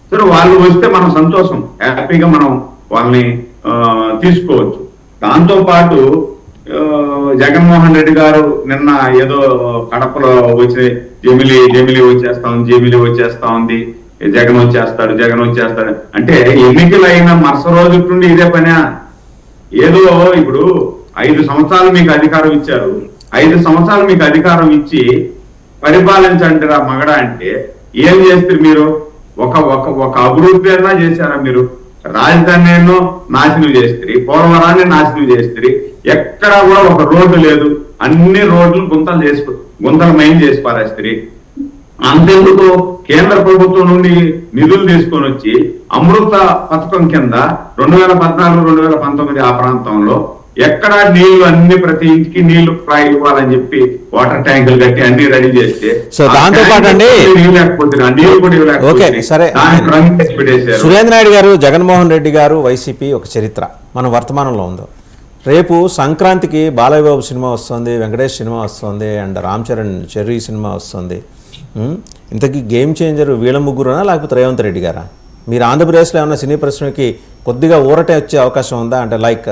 సరే వాళ్ళు వస్తే మనం సంతోషం, హ్యాపీగా మనం వాళ్ళని తీసుకోవచ్చు. దాంతో పాటు జగన్మోహన్ రెడ్డి గారు నిన్న ఏదో కడపలో వచ్చి జమిలి వచ్చేస్తా ఉంది, జగన్ వచ్చేస్తాడు అంటే ఎన్నికలు అయిన మరుస రోజు నుండి ఇదే పనే. ఏదో ఇప్పుడు 5 సంవత్సరాలు మీకు అధికారం ఇచ్చారు, 5 సంవత్సరాలు మీకు అధికారం ఇచ్చి పరిపాలించండి రా మగడ అంటే ఏం చేస్తారు మీరు? ఒక అభివృద్ధి అయినా చేశారా మీరు? రాజధాని నాశనం చేస్తారు, పోలవరాన్ని నాశనం చేస్తారు, ఎక్కడా కూడా ఒక రోడ్డు లేదు, అన్ని రోడ్లు గుంతలు మైన్ చేసి పారేస్తారు. అంతెందుకు కేంద్ర ప్రభుత్వం నుండి నిధులు తీసుకొని వచ్చి అమృత పథకం కింద 2014-2019 ఆ ప్రాంతంలో ఎక్కడ నీళ్లు అన్ని ప్రతి ఇంటికి నీళ్లు ఇవ్వాలని చెప్పి వాటర్ ట్యాంకులు కట్టి అన్ని రెడీ చేస్తే దాంతో పాటు అండి సురేంద్ర నాయుడు గారు, జగన్మోహన్ రెడ్డి గారు, వైసీపీ ఒక చరిత్ర మన వర్తమానంలో ఉందో. రేపు సంక్రాంతికి బాలయ్య బాబు సినిమా వస్తుంది, వెంకటేష్ సినిమా వస్తుంది, and Ram Charan cherry cinema వస్తుంది. ఇంతకీ గేమ్ చేంజర్ వీళ్ళ ముగ్గురునా లేకపోతే రేవంత్ రెడ్డి గారా? మీరు ఆంధ్రప్రదేశ్లో ఏమన్నా సినీ పరిశ్రమకి కొద్దిగా ఊరటే వచ్చే అవకాశం ఉందా? అంటే లైక్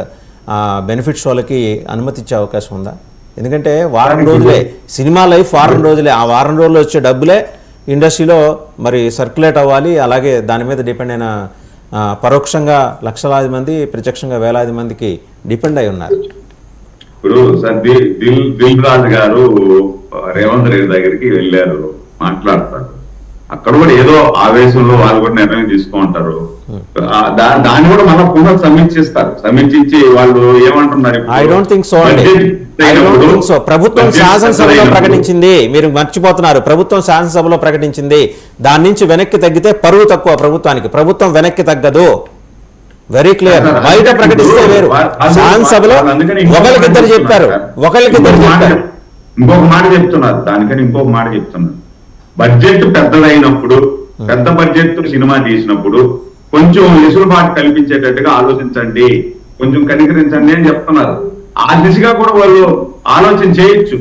బెనిఫిట్ షోలకి అనుమతి ఇచ్చే అవకాశం ఉందా? ఎందుకంటే వారం రోజులే సినిమా లైఫ్, వారం రోజులే, ఆ వారం రోజులు వచ్చే డబ్బులే ఇండస్ట్రీలో మరి సర్క్యులేట్ అవ్వాలి. అలాగే దాని మీద డిపెండ్ అయిన పరోక్షంగా లక్షలాది మంది, ప్రత్యక్షంగా వేలాది మందికి డిపెండ్ అయి ఉన్నారు. ఇప్పుడు దిల్ రాజు గారు రేవంత్ రెడ్డి దగ్గరికి వెళ్ళారు, మాట్లాడతారు. అక్కడ కూడా ఏదో ఆవేశంలో వాళ్ళు కూడా నిర్ణయం తీసుకుంటారు. దాన్ని కూడా మన పునః సమీక్షిస్తారు. సమీక్షించి వాళ్ళు ఏమంటున్నారు? I don't think so. ప్రభుత్వం శాసనసభలో ప్రకటించింది, మీరు మర్చిపోతున్నారు. ప్రభుత్వం శాసనసభలో ప్రకటించింది, దాని నుంచి వెనక్కి తగ్గితే పరువు తక్కువ ప్రభుత్వానికి. ప్రభుత్వం వెనక్కి తగ్గదు, వెరీ క్లియర్. బయట ప్రకటిస్తే వేరు, శాసనసభలో ఒకరికిద్దరు చెప్పారు. ఇంకొక మాట చెప్తున్నారు, దానికని ఇంకొక మాట చెప్తున్నారు. బడ్జెట్ పెద్దదైనప్పుడు, పెద్ద బడ్జెట్ సినిమా తీసినప్పుడు కొంచెం వెసులుబాటు కల్పించేటట్టుగా ఆలోచించండి, కొంచెం కనికరించండి అని చెప్తున్నారు. ఆ దిశగా కూడా వాళ్ళు ఆలోచన చేయొచ్చు.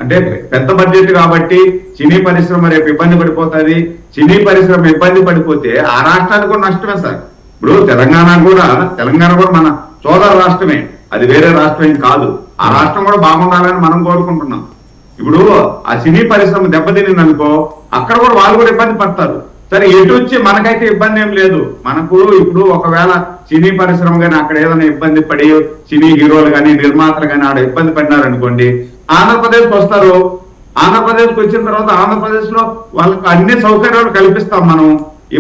అంటే పెద్ద బడ్జెట్ కాబట్టి సినీ పరిశ్రమ రేపు ఇబ్బంది పడిపోతుంది. సినీ పరిశ్రమ ఇబ్బంది పడిపోతే ఆ రాష్ట్రానికి కూడా నష్టమే సార్. ఇప్పుడు తెలంగాణ కూడా మన సోదర రాష్ట్రమే, అది వేరే రాష్ట్రం కాదు. ఆ రాష్ట్రం కూడా బాగుండాలని మనం కోరుకుంటున్నాం. ఇప్పుడు ఆ సినీ పరిశ్రమ దెబ్బతినిందనుకో, అక్కడ కూడా వాళ్ళు కూడా ఇబ్బంది పడతారు. సరే, ఎటు వచ్చి మనకైతే ఇబ్బంది ఏం లేదు. మనకు ఇప్పుడు ఒకవేళ సినీ పరిశ్రమ కానీ అక్కడ ఏదైనా ఇబ్బంది పడి సినీ హీరోలు కానీ నిర్మాతలు కానీ ఆడ ఇబ్బంది పడినారనుకోండి, ఆంధ్రప్రదేశ్కి వస్తారు. ఆంధ్రప్రదేశ్కి వచ్చిన తర్వాత ఆంధ్రప్రదేశ్ లో వాళ్ళకి అన్ని సౌకర్యాలు కల్పిస్తాం మనం,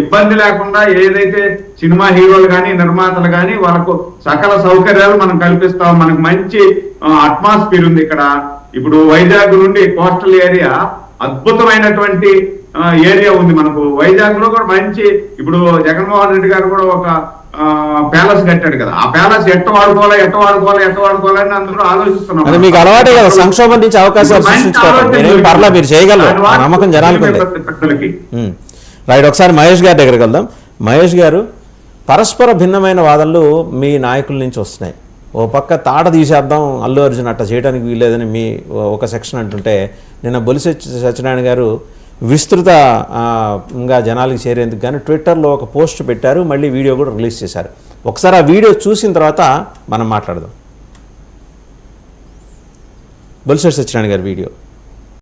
ఇబ్బంది లేకుండా. ఏదైతే సినిమా హీరోలు కానీ నిర్మాతలు కానీ వాళ్ళకు సకల సౌకర్యాలు మనం కల్పిస్తాం. మనకు మంచి అట్మాస్ఫియర్ ఉంది ఇక్కడ. ఇప్పుడు వైజాగ్ నుండి కోస్టల్ ఏరియా అద్భుతమైనటువంటి ఏరియా ఉంది మనకు. వైజాగ్ లో కూడా మంచి, ఇప్పుడు జగన్మోహన్ రెడ్డి గారు కూడా ఒక ప్యాలెస్ కట్టాడు కదా, ఆ ప్యాలెస్ ఎట్ట వాడుకోవాలని అందరూ ఆలోచిస్తున్నారు. మీకు అలవాటే కదా సంక్షోభం నుంచి అవకాశాలు మీరు చేయగలరు, నమ్మకం జనాలకు. రైట్, ఒకసారి మహేష్ గారి దగ్గరికి వెళ్దాం. మహేష్ గారు, పరస్పర భిన్నమైన వాదనలు మీ నాయకుల నుంచి వస్తున్నాయి. ఓ పక్క తాట తీసేద్దాం, అల్లు అర్జున్ అట్ట చేయడానికి వీల్లేదని మీ ఒక సెక్షన్ అంటుంటే, నిన్న బొలిశెట్టి సత్యనారాయణ గారు విస్తృతంగా జనాలకి చేరేందుకు కానీ ట్విట్టర్లో ఒక పోస్ట్ పెట్టారు, మళ్ళీ వీడియో కూడా రిలీజ్ చేశారు. ఒకసారి ఆ వీడియో చూసిన తర్వాత మనం మాట్లాడదాం. బొలిశెట్టి సత్యనారాయణ గారి వీడియో.